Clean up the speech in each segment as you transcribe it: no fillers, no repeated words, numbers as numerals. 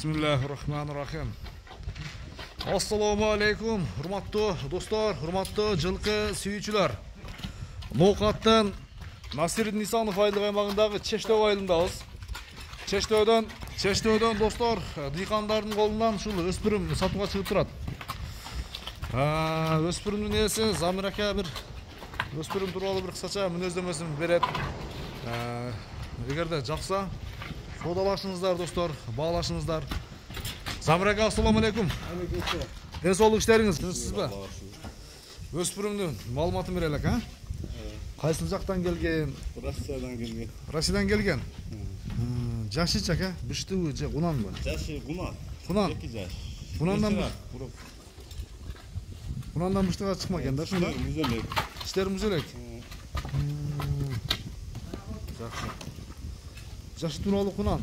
Bismillahirrahmanirrahim. Assalamu alaikum, hurmatlı dostlar, hurmatlı жылқы сүйүүчүлөр. Ноокаттан Насирдин Нисанов айлык аймагындагы Чештөө айылындабыз. Чештөөдөн достор, дыйкандардын колунан ушул өспүрүм сатууга чыгып турат. Өспүрүмдүн ээси Замир ака бир өспүрүм тууралуу бир кысача мүнөздөмөсүн берет. Эгерде жакса, саудалашыңыздар достор, баалашыңыздар. Замир ака, ассаламу алейкум. Ден соолук иштериңиз тынчсызбы? Өспүрүмдүн маалыматын берели ака. Кайсыл жактан келген? Россиядан келген. Россиядан келген. Жашы ака, бүштүбү же кунанбы? Жашы кунан. Кунан. 2 жаш. Кунандан быштыга чыкма экен да, ушунда. Мүзөлөк. Иштер мүзөлөк. Жакшы. Жашы тууралуу кунан.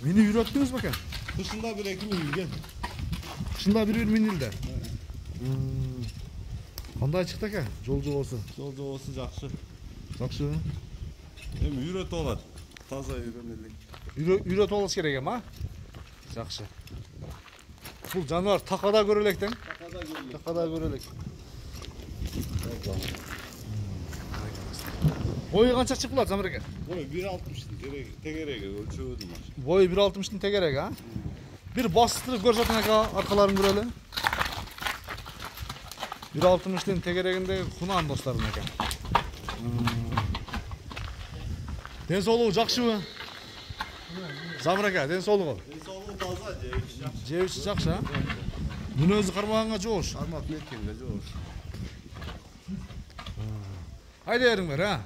Мени үйрөттүңүзбү экен? Кышында 1-2 миң жүргөн. Кышында 1-1 миңилде. Кандай чыкты ака? Жол жобосу. Жол жобосу жакшы. Жакшы. Эми үйрөтүп алат. Таза үйрөнөлүк. Үйрөтүп алыш керек эми, а? Жакшы. Бул жаныбар такада көрө элек тең? Такада көрө элек. Бою канча чыгып калат Замир ака? Бою 1.60 тегереги өлчөбөдүм. Бою 1.60 тегерек, а? Bir bastırıp görsetin aka arkalarını görelim. 1.60'ın tekereginde kunan dostlarım aka. Den soğuluğu jakşı mı? Zamir aka, den soğuluğu. Den soğuluğu taza, ceviç jakşı. Ceviç jakşı ha? Bunu özü karmağına çoğuş. Karmak netkende çoğuş. Haydi yerin ver ha.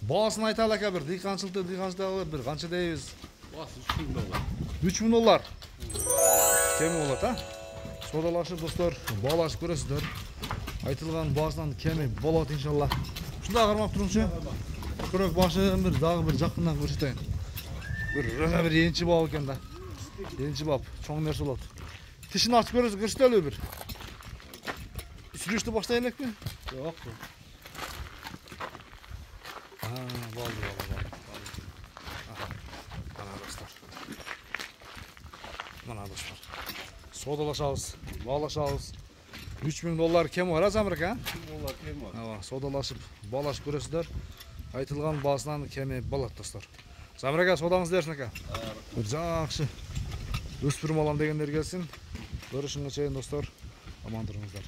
Bağısını aytal aka bir, dıykançılıkta bir, kança deyiz. Bası 3.000 dolar. 3.000 dolar. Kemi olat ha? Sodalaşıp dostlar, bağlaşıp görесиздер. Айтылган баасынан кеми болот иншалла. Ушундай кармап турумчу. Көрөк башын бир дагы бир жакындан көрсөтөйүн. Бир энчи бап экен да. Энчи бап, чоң нерсе болот. Тишин ачып көрсөтөлү бир. Сүрүштү баштай элекпи? Жок. Болду. Mana dostlar. Sodalaşabız, bağlaşabız. 3.000 dolar kem var ha Zamir aka? 3.000 dolar kem var. Sodalaşıp, bağlaşıp görесиздер. Айтылган баасынан кеми болот достор. Замир aka, содаңыз берсин aka. Бир жакшы өспүрүм алам дегендер келсин. Көрүшүнгө чейин достор. Аман туруңуздар.